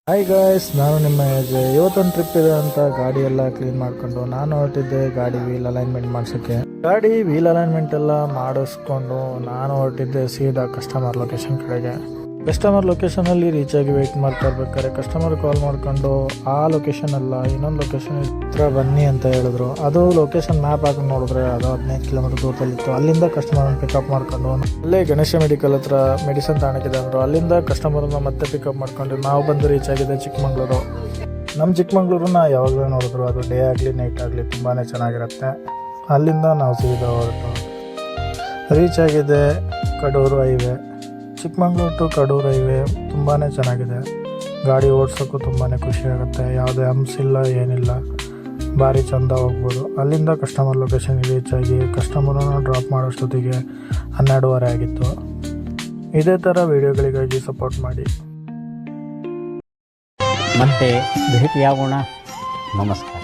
Hi guys, ನಾನು ನಿಮ್ಮ ಅಜಯ್. ಇವತ್ತೊಂದು ಟ್ರಿಪ್ ಇದೆ ಅಂತ ಗಾಡಿ ಎಲ್ಲ ಕ್ಲೀನ್ ಮಾಡ್ಕೊಂಡು ನಾನು ಹೊರಟಿದ್ದೆ ಗಾಡಿ ವೀಲ್ ಅಲೈನ್ಮೆಂಟ್ ಮಾಡ್ಸೋಕ್ಕೆ. ಗಾಡಿ ವೀಲ್ ಅಲೈನ್ಮೆಂಟ್ ಎಲ್ಲ ಮಾಡಿಸ್ಕೊಂಡು ನಾನು ಹೊರಟಿದ್ದೆ ಸೀದಾ ಕಸ್ಟಮರ್ ಲೊಕೇಶನ್ ಕಡೆಗೆ. ಕಸ್ಟಮರ್ ಲೊಕೇಶನಲ್ಲಿ ರೀಚ್ ಆಗಿ ವೆಯ್ಟ್ ಮಾಡ್ತಾ ಇರ್ಬೇಕಾದ್ರೆ ಕಸ್ಟಮರ್ ಕಾಲ್ ಮಾಡ್ಕೊಂಡು ಆ ಲೊಕೇಶನ್ ಅಲ್ಲ ಇನ್ನೊಂದು ಲೊಕೇಶನ್ ಹತ್ರ ಬನ್ನಿ ಅಂತ ಹೇಳಿದ್ರು. ಅದು ಲೊಕೇಶನ್ ಮ್ಯಾಪ್ ಹಾಕಿ ನೋಡಿದ್ರೆ ಅದು 15 ಕಿಲೋಮೀಟರ್ ದೂರದಲ್ಲಿತ್ತು. ಅಲ್ಲಿಂದ ಕಸ್ಟಮರ್ನ ಪಿಕಪ್ ಮಾಡ್ಕೊಂಡು ಅಲ್ಲೇ ಗಣೇಶ ಮೆಡಿಕಲ್ ಹತ್ರ ಮೆಡಿಸಿನ್ ತಗೊಳಕ್ಕಿದೆ ಅಂದರು. ಅಲ್ಲಿಂದ ಕಸ್ಟಮರ್ನ ಮತ್ತೆ ಪಿಕಪ್ ಮಾಡ್ಕೊಂಡು ನಾವು ಬಂದು ರೀಚ್ ಆಗಿದೆ ಚಿಕ್ಕಮಂಗ್ಳೂರು. ನಮ್ಮ ಚಿಕ್ಕಮಂಗ್ಳೂರನ್ನ ಯಾವಾಗಲೂ ನೋಡಿದ್ರು ಅದು ಡೇ ಆಗಲಿ ನೈಟ್ ಆಗಲಿ ತುಂಬಾ ಚೆನ್ನಾಗಿರುತ್ತೆ. ಅಲ್ಲಿಂದ ನಾವು ಸೀದಾ ಹೊರಟು ರೀಚ್ ಆಗಿದೆ Kadur highway. Chikmagalur to Kadur highway ತುಂಬಾ ಚೆನ್ನಾಗಿದೆ. ಗಾಡಿ ಓಡಿಸೋಕ್ಕೂ ತುಂಬಾ ಖುಷಿ ಆಗುತ್ತೆ. ಯಾವುದೇ ಹಂಪ್ಸ್ ಇಲ್ಲ, ಏನಿಲ್ಲ, ಭಾರಿ ಚೆಂದ ಹೋಗ್ಬೋದು. ಅಲ್ಲಿಂದ ಕಸ್ಟಮರ್ ಲೊಕೇಶನ್ಗೆ ರೀಚ್ ಆಗಿ ಕಸ್ಟಮರನ್ನು ಡ್ರಾಪ್ ಮಾಡೋಷ್ಟೊತ್ತಿಗೆ 12:30 ಆಗಿತ್ತು. ಇದೇ ಥರ ವಿಡಿಯೋಗಳಿಗಾಗಿ ಸಪೋರ್ಟ್ ಮಾಡಿ. ಮತ್ತೆ ಭೇಟಿಯಾಗೋಣ. ನಮಸ್ಕಾರ.